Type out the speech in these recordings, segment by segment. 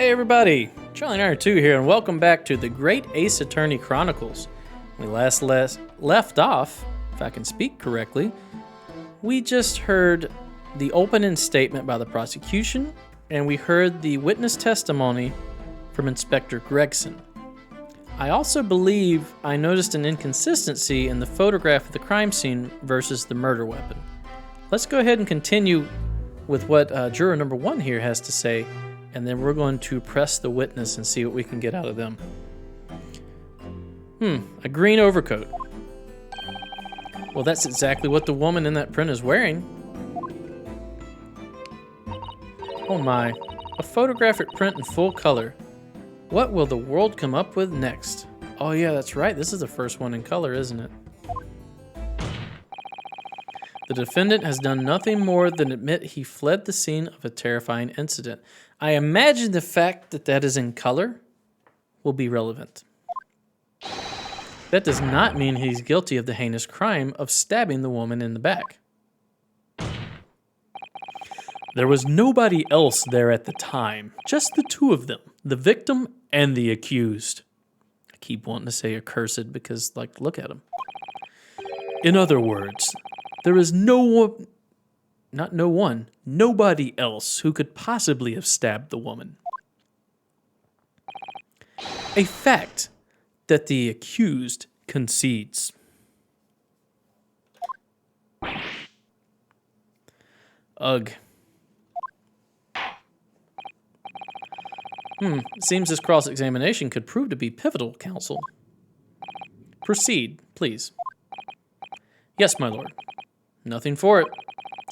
Hey everybody, Charlie Iron 2 here, and welcome back to the Great Ace Attorney Chronicles. We last left off, if I can speak correctly, we just heard the opening statement by the prosecution, and we heard the witness testimony from Inspector Gregson. I also believe I noticed an inconsistency in the photograph of the crime scene versus the murder weapon. Let's go ahead and continue with what juror number 1 here has to say, and then we're going to press the witness and see what we can get out of them. A green overcoat. Well, that's exactly what the woman in that print is wearing. Oh my, a photographic print in full color. What will the world come up with next? Oh yeah, that's right, this is the first one in color, isn't it? The defendant has done nothing more than admit he fled the scene of a terrifying incident. I imagine the fact that that is in color will be relevant. That does not mean he's guilty of the heinous crime of stabbing the woman in the back. There was nobody else there at the time, just the two of them, the victim and the accused. I keep wanting to say accursed because, like, look at him. In other words, there is nobody else who could possibly have stabbed the woman. A fact that the accused concedes. Ugh. Seems this cross-examination could prove to be pivotal, counsel. Proceed, please. Yes, my lord. Nothing for it.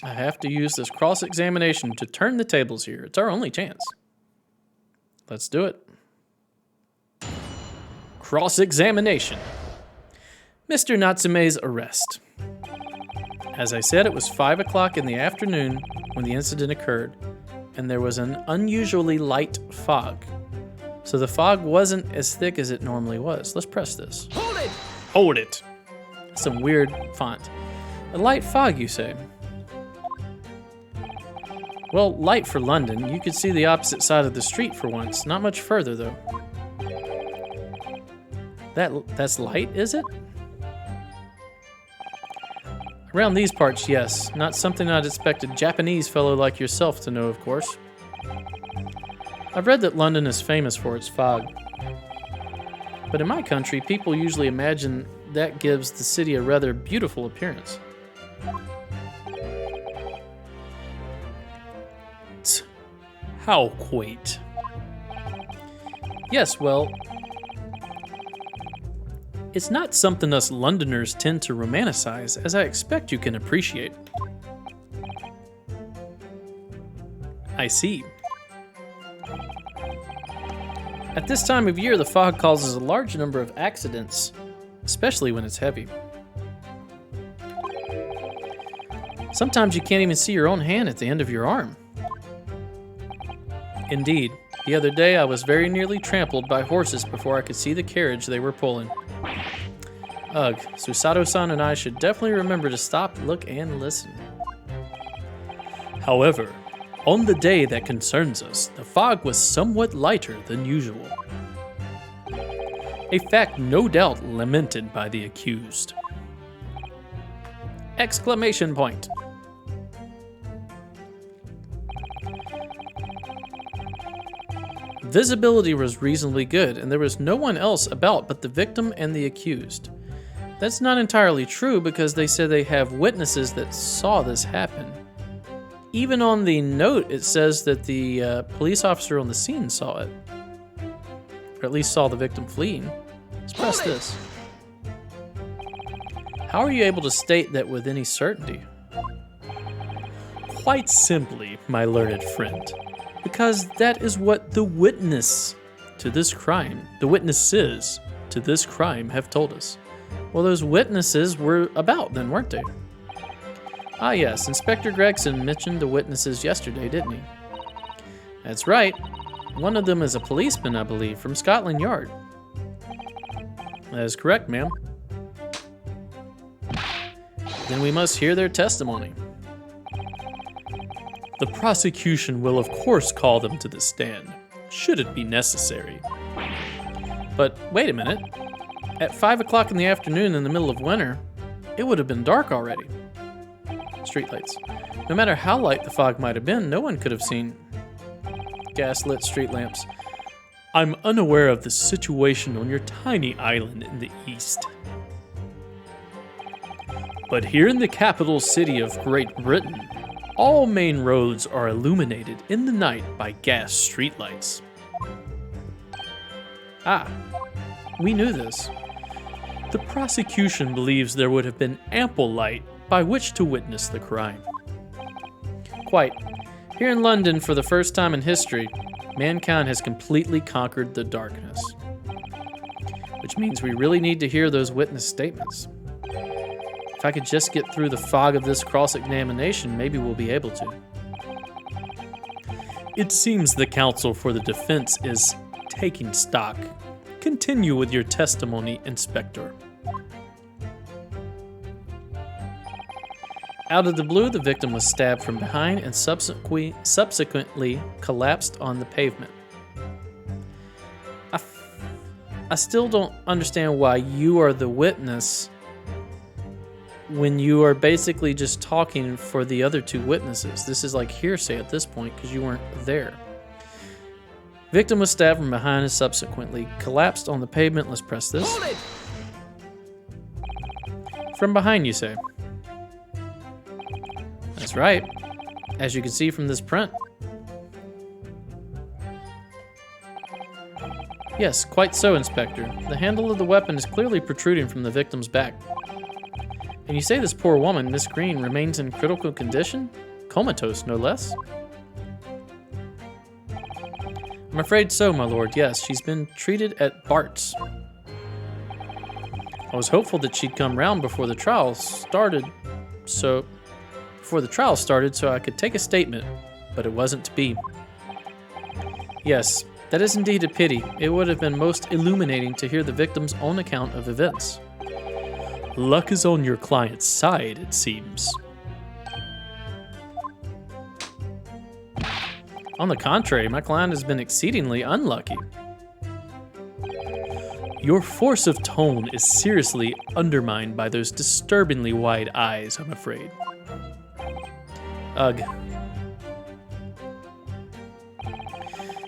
I have to use this cross-examination to turn the tables here. It's our only chance. Let's do it. Cross-examination. Mr. Natsume's arrest. As I said, it was 5 o'clock in the afternoon when the incident occurred, and there was an unusually light fog. So the fog wasn't as thick as it normally was. Let's press this. Hold it! Hold it. Some weird font. A light fog, you say? Well, light for London. You could see the opposite side of the street for once. Not much further, though. That's light, is it? Around these parts, yes. Not something I'd expect a Japanese fellow like yourself to know, of course. I've read that London is famous for its fog. But in my country, people usually imagine that gives the city a rather beautiful appearance. How quaint. Yes, well, it's not something us Londoners tend to romanticize, as I expect you can appreciate. I see. At this time of year, the fog causes a large number of accidents, especially when it's heavy. Sometimes you can't even see your own hand at the end of your arm. Indeed, the other day I was very nearly trampled by horses before I could see the carriage they were pulling. Ugh, Susato-san and I should definitely remember to stop, look, and listen. However, on the day that concerns us, the fog was somewhat lighter than usual. A fact no doubt lamented by the accused. Exclamation point. Visibility was reasonably good, and there was no one else about but the victim and the accused. That's not entirely true because they said they have witnesses that saw this happen. Even on the note, it says that the police officer on the scene saw it. Or at least saw the victim fleeing. Let's press this. How are you able to state that with any certainty? Quite simply, my learned friend. Because that is what the witnesses to this crime have told us. Well, those witnesses were about then, weren't they? Ah yes, Inspector Gregson mentioned the witnesses yesterday, didn't he? That's right. One of them is a policeman, I believe, from Scotland Yard. That is correct, ma'am. Then we must hear their testimony. The prosecution will of course call them to the stand. should it be necessary. But wait a minute. At 5 o'clock in the afternoon in the middle of winter, it would have been dark already. Streetlights. No matter how light the fog might have been, no one could have seen gas-lit street lamps. I'm unaware of the situation on your tiny island in the east. But here in the capital city of Great Britain, all main roads are illuminated in the night by gas streetlights. Ah, we knew this. The prosecution believes there would have been ample light by which to witness the crime. Quite. Here in London, for the first time in history, mankind has completely conquered the darkness. Which means we really need to hear those witness statements. If I could just get through the fog of this cross-examination, maybe we'll be able to. It seems the counsel for the defense is taking stock. Continue with your testimony, Inspector. Out of the blue, the victim was stabbed from behind and subsequently collapsed on the pavement. I still don't understand why you are the witness when you are basically just talking for the other two witnesses. This is like hearsay at this point because you weren't there. Victim was stabbed from behind and subsequently collapsed on the pavement. Let's press this. From behind, you say? That's right, as you can see from this print. Yes, quite so, Inspector. The handle of the weapon is clearly protruding from the victim's back. And you say this poor woman, Miss Green, remains in critical condition? Comatose, no less? I'm afraid so, my lord. Yes, she's been treated at Bart's. I was hopeful that she'd come round before the trial started, so I could take a statement, but it wasn't to be. Yes, that is indeed a pity. It would have been most illuminating to hear the victim's own account of events. Luck is on your client's side, it seems. On the contrary, my client has been exceedingly unlucky. Your force of tone is seriously undermined by those disturbingly wide eyes, I'm afraid. Ugh.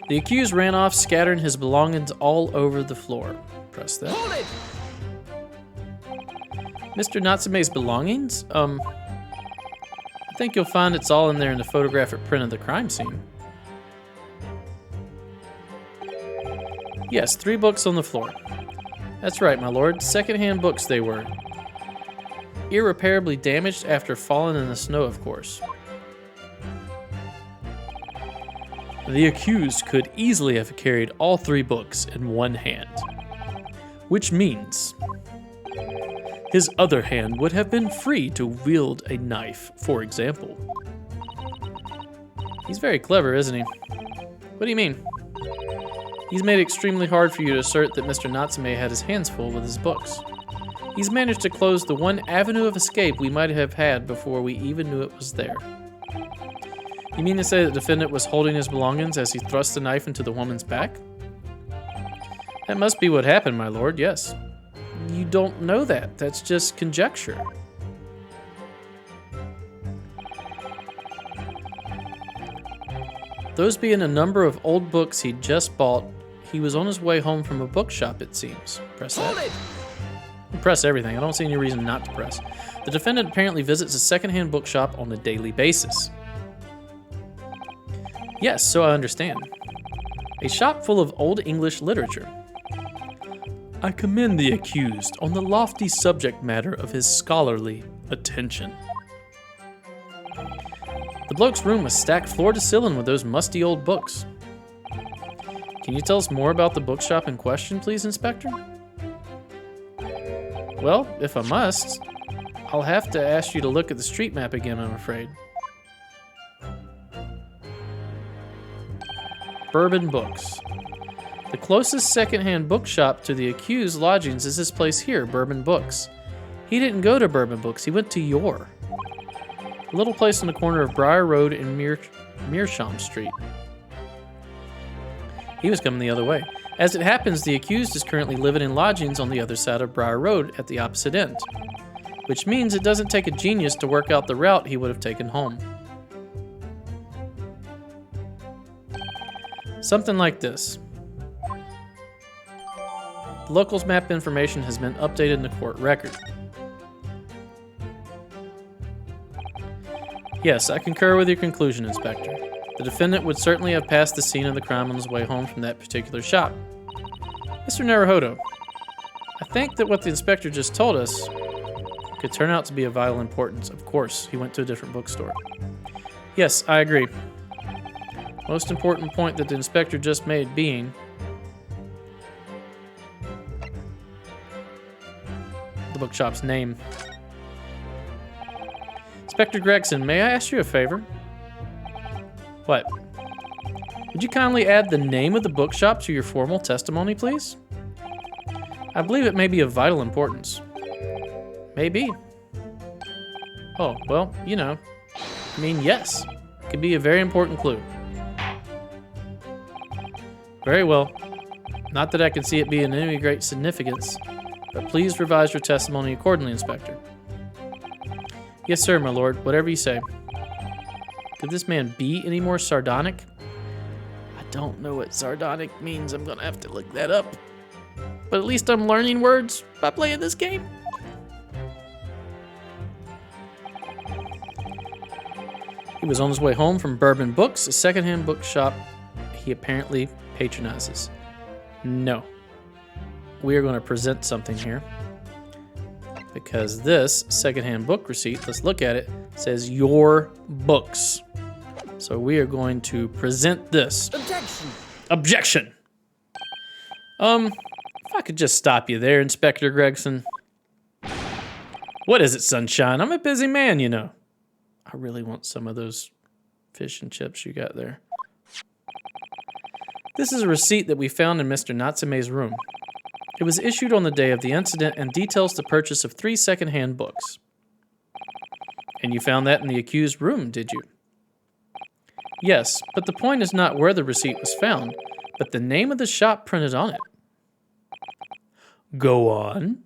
The accused ran off, scattering his belongings all over the floor. Press that. Hold it! Mr. Natsume's belongings? I think you'll find it's all in there in the photographic print of the crime scene. Yes, 3 books on the floor. That's right, my lord. Second-hand books they were. Irreparably damaged after falling in the snow, of course. The accused could easily have carried all 3 books in one hand. Which means his other hand would have been free to wield a knife, for example. He's very clever, isn't he? What do you mean? He's made it extremely hard for you to assert that Mr. Natsume had his hands full with his books. He's managed to close the one avenue of escape we might have had before we even knew it was there. You mean to say the defendant was holding his belongings as he thrust the knife into the woman's back? That must be what happened, my lord, yes. You don't know that. That's just conjecture. Those being a number of old books he'd just bought, he was on his way home from a bookshop, it seems. Press that. Press everything. I don't see any reason not to press. The defendant apparently visits a secondhand bookshop on a daily basis. Yes, so I understand. A shop full of old English literature. I commend the accused on the lofty subject matter of his scholarly attention. The bloke's room was stacked floor to ceiling with those musty old books. Can you tell us more about the bookshop in question, please, Inspector? Well, if I must, I'll have to ask you to look at the street map again, I'm afraid. Bourbon Books. The closest secondhand bookshop to the accused's lodgings is this place here, Bourbon Books. He didn't go to Bourbon Books, he went to your. A little place on the corner of Briar Road and Mearsham Street. He was coming the other way. As it happens, the accused is currently living in lodgings on the other side of Briar Road at the opposite end, which means it doesn't take a genius to work out the route he would have taken home. Something like this. The locals map information has been updated in the court record. Yes, I concur with your conclusion, Inspector. The defendant would certainly have passed the scene of the crime on his way home from that particular shop. Mr. Naruhodo, I think that what the inspector just told us could turn out to be of vital importance. Of course, he went to a different bookstore. Yes, I agree. Most important point that the inspector just made being the bookshop's name. Inspector Gregson, may I ask you a favor? What? Would you kindly add the name of the bookshop to your formal testimony, please? I believe it may be of vital importance. Maybe. Oh, well, you know. I mean, yes. It could be a very important clue. Very well. Not that I can see it being of any great significance, but please revise your testimony accordingly, Inspector. Yes, sir, my lord. Whatever you say. Could this man be any more sardonic? I don't know what sardonic means. I'm gonna have to look that up. But at least I'm learning words by playing this game. He was on his way home from Bourbon Books, a secondhand bookshop he apparently patronizes. No. We are going to present something here. Because this secondhand book receipt, let's look at it, says your books. So we are going to present this. Objection! Objection! If I could just stop you there, Inspector Gregson. What is it, Sunshine? I'm a busy man, you know. I really want some of those fish and chips you got there. This is a receipt that we found in Mr. Natsume's room. It was issued on the day of the incident and details the purchase of 3 second-hand books. And you found that in the accused's room, did you? Yes, but the point is not where the receipt was found, but the name of the shop printed on it. Go on.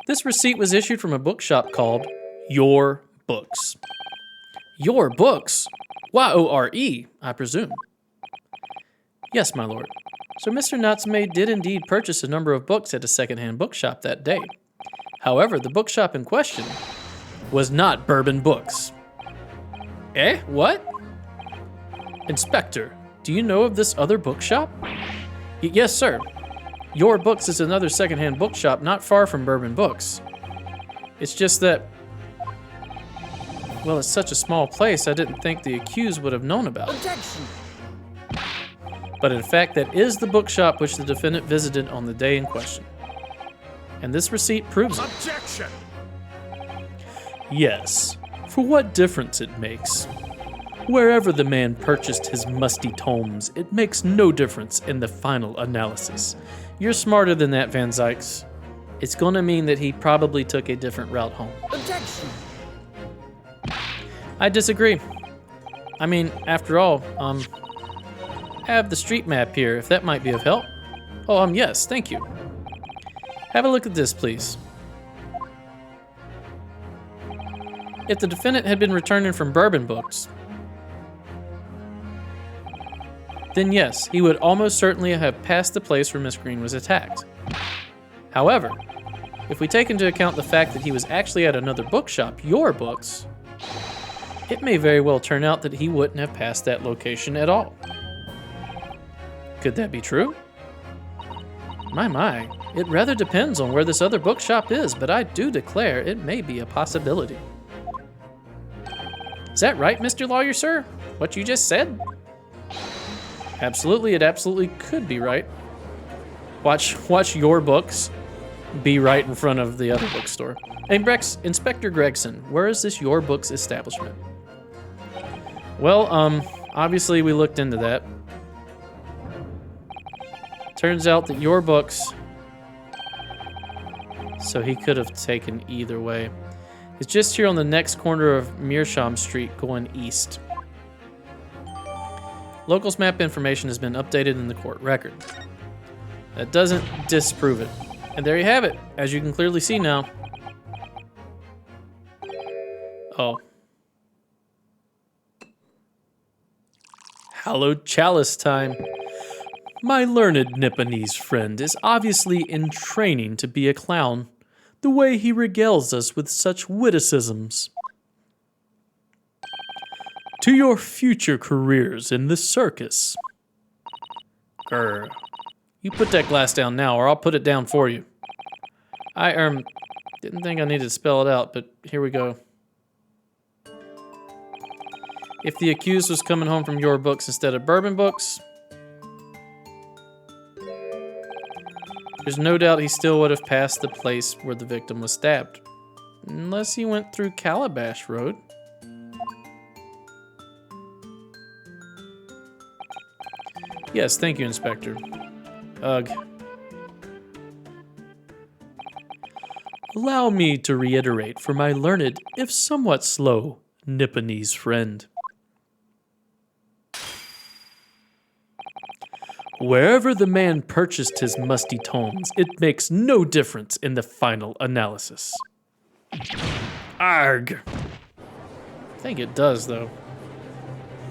This receipt was issued from a bookshop called Your Books. Your Books? Y-O-R-E, I presume. Yes, my lord. So Mr. Natsume did indeed purchase a number of books at a second-hand bookshop that day. However, the bookshop in question was not Bourbon Books. Eh? What? Inspector, do you know of this other bookshop? Yes, sir. Your Books is another second-hand bookshop not far from Bourbon Books. It's just that, well, it's such a small place, I didn't think the accused would have known about it. Objection! But in fact, that is the bookshop which the defendant visited on the day in question. And this receipt proves it. Objection! Yes, for what difference it makes. Wherever the man purchased his musty tomes, it makes no difference in the final analysis. You're smarter than that, Van Zykes. It's going to mean that he probably took a different route home. Objection! I disagree. I mean, after all, I have the street map here, if that might be of help. Oh, yes, thank you. Have a look at this, please. If the defendant had been returning from Bourbon Books, then yes, he would almost certainly have passed the place where Miss Green was attacked. However, if we take into account the fact that he was actually at another bookshop, Your Books, it may very well turn out that he wouldn't have passed that location at all. Could that be true? My, it rather depends on where this other bookshop is, but I do declare it may be a possibility. Is that right, Mr. Lawyer, sir? What you just said? Absolutely, it absolutely could be right. Watch Your Books be right in front of the other bookstore. Hey, Inspector Gregson, where is this Your Books establishment? Well, obviously we looked into that. Turns out that Your Books, so he could have taken either way. It's just here on the next corner of Meerschaum Street going east. Locals map information has been updated in the court record. That doesn't disprove it. And there you have it, as you can clearly see now. Oh. Hallowed chalice time. My learned Nipponese friend is obviously in training to be a clown, the way he regales us with such witticisms. To your future careers in the circus. Grr. You put that glass down now, or I'll put it down for you. I, didn't think I needed to spell it out, but here we go. If the accused was coming home from your books instead of bourbon books, there's no doubt he still would have passed the place where the victim was stabbed. Unless he went through Calabash Road. Yes, thank you, Inspector. Ugh. Allow me to reiterate for my learned, if somewhat slow, Nipponese friend. Wherever the man purchased his musty tomes, it makes no difference in the final analysis. Arg! I think it does, though.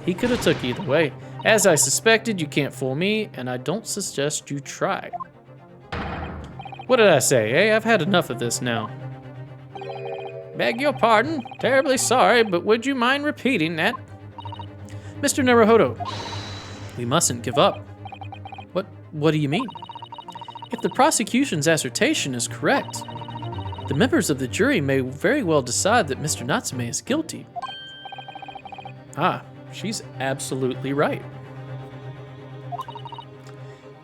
He could have took either way. As I suspected, you can't fool me, and I don't suggest you try. What did I say, eh? I've had enough of this now. Beg your pardon. Terribly sorry, but would you mind repeating that? Mr. Naruhodo, we mustn't give up. What do you mean? If the prosecution's assertion is correct, the members of the jury may very well decide that Mr. Natsume is guilty. Ah, she's absolutely right.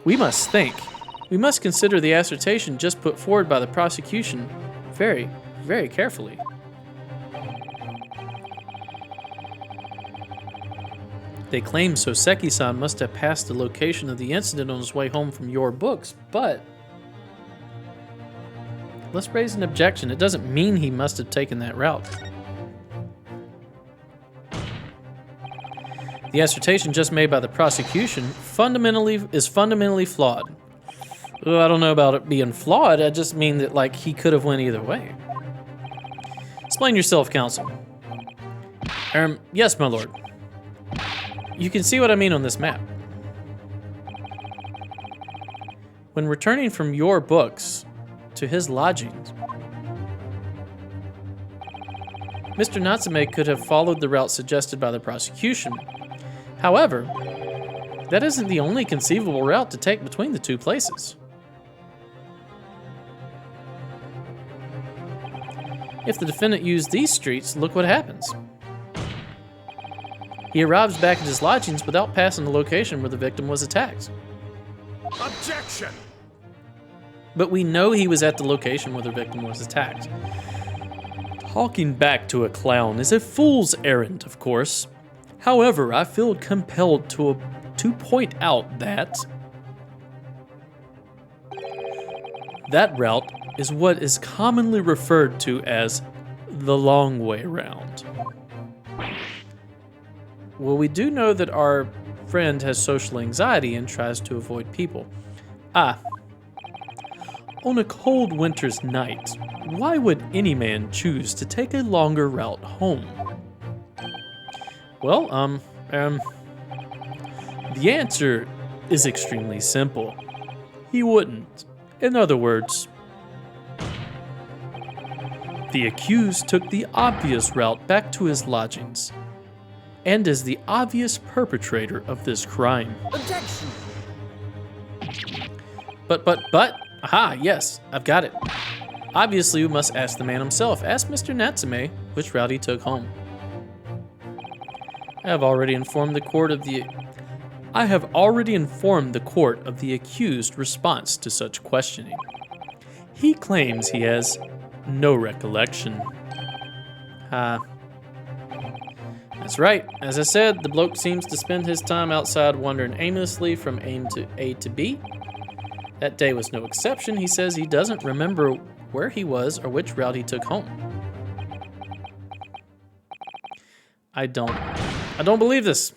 We must think. We must consider the assertion just put forward by the prosecution very, very carefully. They claim Soseki-san must have passed the location of the incident on his way home from your books, but let's raise an objection. It doesn't mean he must have taken that route. The assertion just made by the prosecution is fundamentally flawed. I don't know about it being flawed. I just mean that, like, he could have went either way. Explain yourself, counsel. Yes, my lord. You can see what I mean on this map. When returning from your books to his lodgings, Mr. Natsume could have followed the route suggested by the prosecution. However, that isn't the only conceivable route to take between the two places. If the defendant used these streets, look what happens. He arrives back at his lodgings without passing the location where the victim was attacked. Objection! But we know he was at the location where the victim was attacked. Talking back to a clown is a fool's errand, of course. However, I feel compelled to point out that route is what is commonly referred to as the long way round. Well, we do know that our friend has social anxiety and tries to avoid people. On a cold winter's night, why would any man choose to take a longer route home? Well, the answer is extremely simple. He wouldn't. In other words, the accused took the obvious route back to his lodgings and is the obvious perpetrator of this crime. Objection! But, aha, yes, I've got it. Obviously, we must ask the man himself. Ask Mr. Natsume which route he took home. I have already informed the court of the accused response to such questioning. He claims he has no recollection. That's right. As I said, the bloke seems to spend his time outside wandering aimlessly from A to B. That day was no exception. He says he doesn't remember where he was or which route he took home. I don't believe this.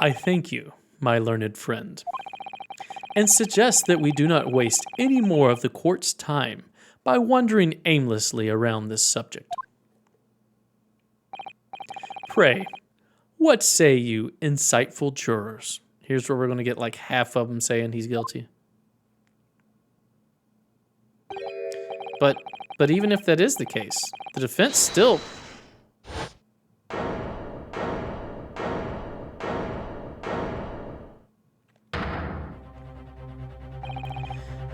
I thank you, my learned friend, and suggest that we do not waste any more of the court's time by wandering aimlessly around this subject. Pray, what say you, insightful jurors? Here's where we're going to get like half of them saying he's guilty. But even if that is the case, the defense still...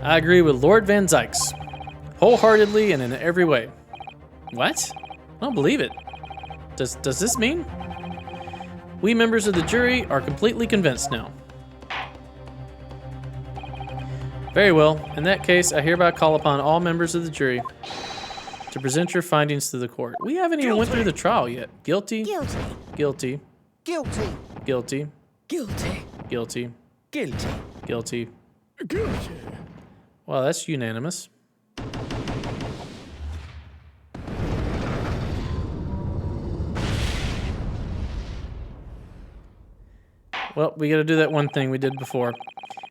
I agree with Lord Van Zykes, wholeheartedly and in every way. What? I don't believe it. Does this mean? We members of the jury are completely convinced now. Very well. In that case, I hereby call upon all members of the jury to present your findings to the court. We haven't even went through the trial yet. Guilty. Guilty. Guilty. Guilty. Guilty. Guilty. Guilty. Guilty. Guilty. Guilty. Well, that's unanimous. Well, we got to do that one thing we did before. It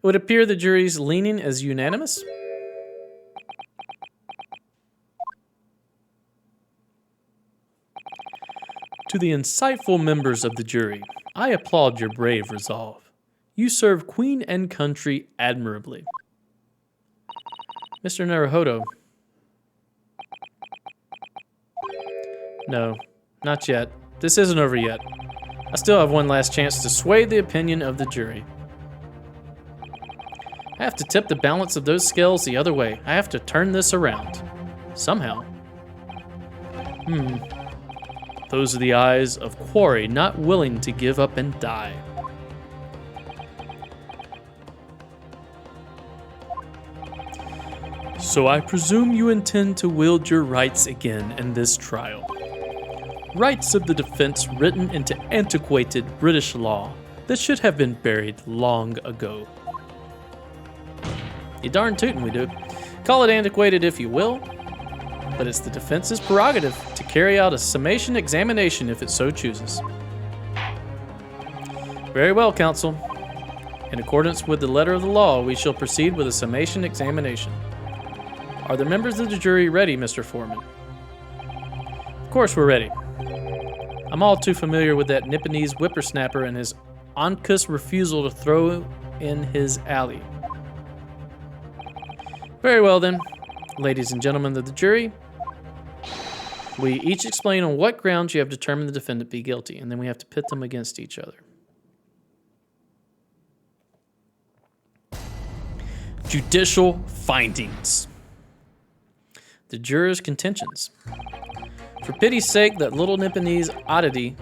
would appear the jury's leaning as unanimous. To the insightful members of the jury, I applaud your brave resolve. You serve Queen and country admirably. Mr. Naruhodo. No, not yet. This isn't over yet. I still have one last chance to sway the opinion of the jury. I have to tip the balance of those scales the other way. I have to turn this around. Somehow. Those are the eyes of Quarry not willing to give up and die. So I presume you intend to wield your rights again in this trial. Rights of the defense written into antiquated British law that should have been buried long ago. You darn tootin' we do. Call it antiquated if you will, but it's the defense's prerogative to carry out a summation examination if it so chooses. Very well, counsel. In accordance with the letter of the law, we shall proceed with a summation examination. Are the members of the jury ready, Mr. Foreman? Of course we're ready. I'm all too familiar with that Nipponese whippersnapper and his unctuous refusal to throw in his alley. Very well then, ladies and gentlemen of the jury, we each explain on what grounds you have determined the defendant be guilty, and then we have to pit them against each other. Judicial Findings. The jurors' contentions. For pity's sake, that little Nipponese oddity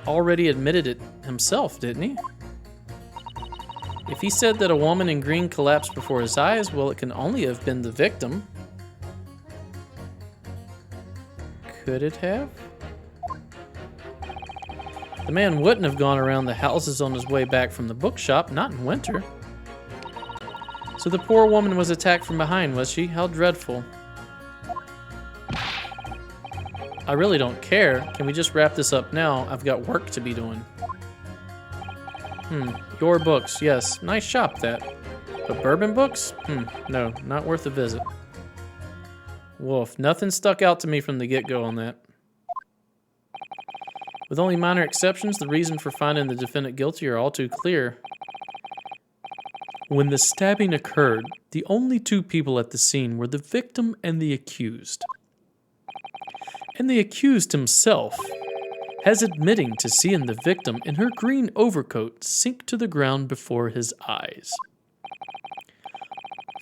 already admitted it himself, didn't he? If he said that a woman in green collapsed before his eyes, well, it can only have been the victim. Could it have? The man wouldn't have gone around the houses on his way back from the bookshop, not in winter. So the poor woman was attacked from behind, was she? How dreadful. I really don't care. Can we just wrap this up now? I've got work to be doing. Your books. Yes, nice shop that. But bourbon books? No, not worth a visit. Woof, nothing stuck out to me from the get-go on that. With only minor exceptions, the reason for finding the defendant guilty are all too clear. When the stabbing occurred, the only two people at the scene were the victim and the accused. And the accused himself has admitting to seeing the victim in her green overcoat sink to the ground before his eyes.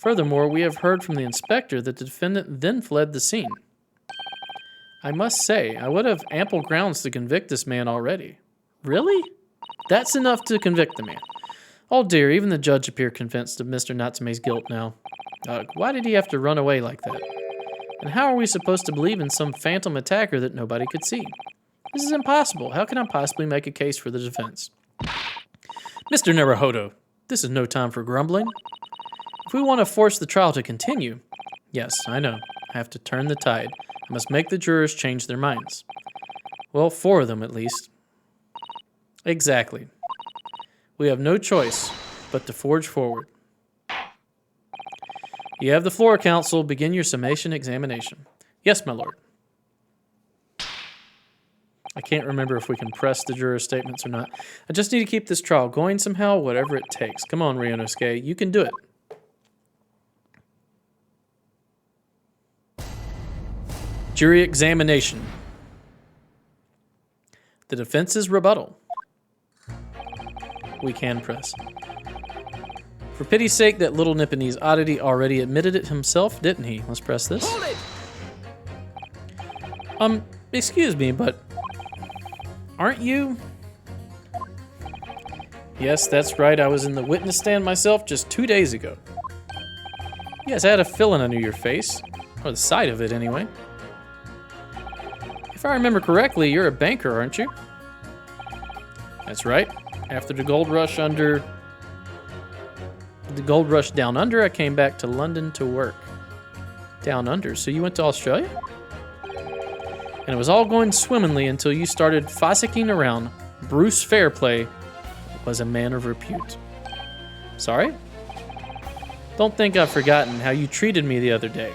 Furthermore, we have heard from the inspector that the defendant then fled the scene. I must say, I would have ample grounds to convict this man already. Really? That's enough to convict the man. Oh dear, even the judge appeared convinced of Mr. Natsume's guilt now. Why did he have to run away like that? And how are we supposed to believe in some phantom attacker that nobody could see? This is impossible. How can I possibly make a case for the defense? Mr. Naruhodo, this is no time for grumbling. If we want to force the trial to continue, yes, I know, I have to turn the tide. I must make the jurors change their minds. Well, 4 of them at least. Exactly. We have no choice but to forge forward. You have the floor, counsel. Begin your summation examination. Yes, my lord. I can't remember if we can press the juror statements or not. I just need to keep this trial going somehow, whatever it takes. Come on, Ryunosuke. You can do it. Jury examination. The defense's rebuttal. We can press. For pity's sake, that little Nipponese oddity already admitted it himself, didn't he? Let's press this. Hold it! Excuse me, but aren't you? Yes, that's right. I was in the witness stand myself just 2 days ago. Yes, I had a feeling I knew your face. Or the sight of it, anyway. If I remember correctly, you're a banker, aren't you? That's right. After the gold rush down under, I came back to London to work. Down under? So you went to Australia? And it was all going swimmingly until you started fossicking around. Bruce Fairplay was a man of repute. Sorry? Don't think I've forgotten how you treated me the other day.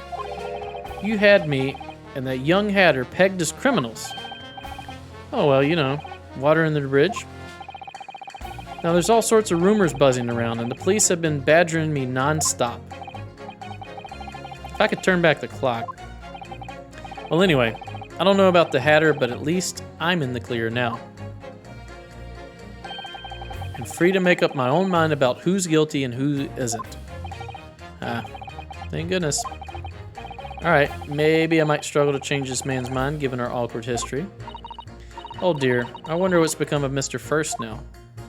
You had me and that young hatter pegged as criminals. Oh, well, you know, water under the bridge. Now, there's all sorts of rumors buzzing around, and the police have been badgering me non-stop. If I could turn back the clock. Well, anyway, I don't know about the hatter, but at least I'm in the clear now. And free to make up my own mind about who's guilty and who isn't. Thank goodness. Alright, maybe I might struggle to change this man's mind given our awkward history. Oh dear, I wonder what's become of Mr. First now.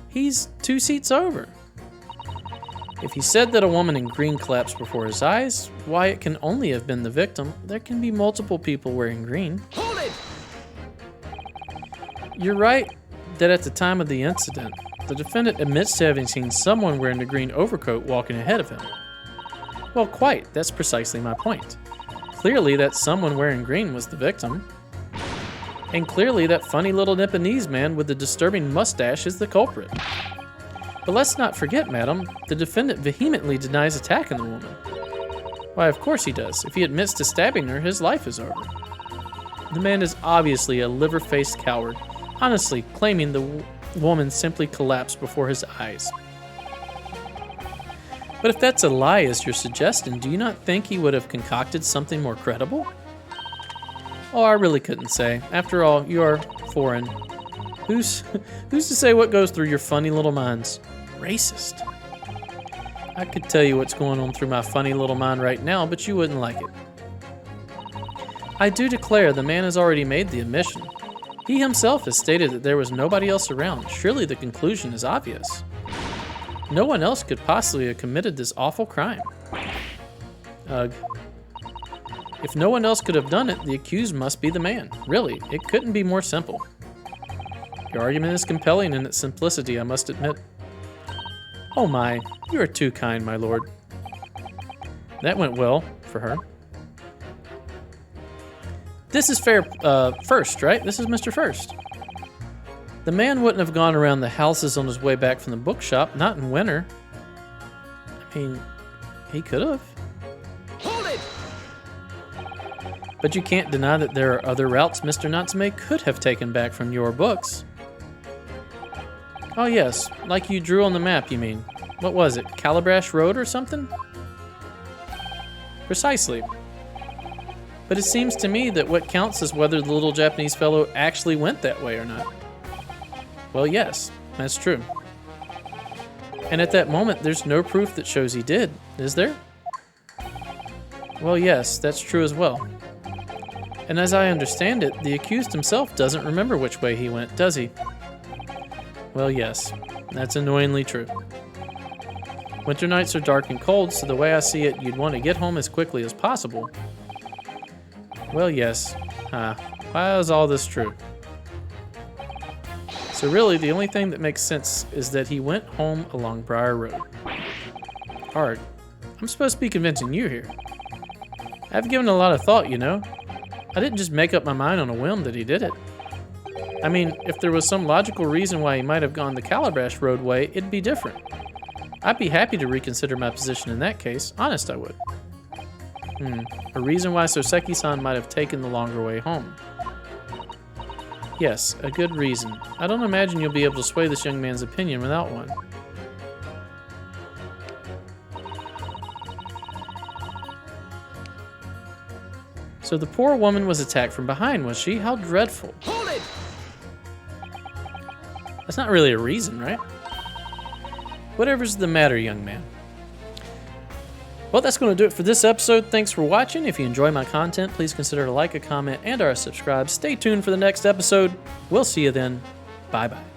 He's 2 seats over. If he said that a woman in green collapsed before his eyes, why, it can only have been the victim. There can be multiple people wearing green. Hold it! You're right that at the time of the incident, the defendant admits to having seen someone wearing the green overcoat walking ahead of him. Well, quite. That's precisely my point. Clearly, that someone wearing green was the victim. And clearly, that funny little Nipponese man with the disturbing mustache is the culprit. But let's not forget, madam, the defendant vehemently denies attacking the woman. Why, of course he does. If he admits to stabbing her, his life is over. The man is obviously a liver-faced coward, honestly claiming the woman simply collapsed before his eyes. But if that's a lie, as you're suggesting, do you not think he would have concocted something more credible? Oh, I really couldn't say. After all, you're foreign. Who's to say what goes through your funny little minds? Racist. I could tell you what's going on through my funny little mind right now, but you wouldn't like it. I do declare the man has already made the admission. He himself has stated that there was nobody else around. Surely the conclusion is obvious. No one else could possibly have committed this awful crime. Ugh. If no one else could have done it, the accused must be the man. Really, it couldn't be more simple. Your argument is compelling in its simplicity, I must admit. Oh my, you are too kind, my lord. That went well for her. This is First, right? This is Mr. First. The man wouldn't have gone around the houses on his way back from the bookshop, not in winter. I mean, he could have. Hold it! But you can't deny that there are other routes Mr. Natsume could have taken back from your books. Oh yes, like you drew on the map, you mean. What was it, Calabash Road or something? Precisely. But it seems to me that what counts is whether the little Japanese fellow actually went that way or not. Well, yes, that's true. And at that moment, there's no proof that shows he did, is there? Well, yes, that's true as well. And as I understand it, the accused himself doesn't remember which way he went, does he? Well, yes, that's annoyingly true. Winter nights are dark and cold, so the way I see it, you'd want to get home as quickly as possible. Well, yes. Why is all this true? So really, the only thing that makes sense is that he went home along Briar Road. Hard. I'm supposed to be convincing you here. I've given a lot of thought, you know. I didn't just make up my mind on a whim that he did it. I mean, if there was some logical reason why he might have gone the Calabash roadway, it'd be different. I'd be happy to reconsider my position in that case. Honest, I would. A reason why Soseki-san might have taken the longer way home. Yes, a good reason. I don't imagine you'll be able to sway this young man's opinion without one. So the poor woman was attacked from behind, was she? How dreadful. Hold it! That's not really a reason, right? Whatever's the matter, young man. Well, that's going to do it for this episode. Thanks for watching. If you enjoy my content, please consider to like, a comment, and/or subscribe. Stay tuned for the next episode. We'll see you then. Bye-bye.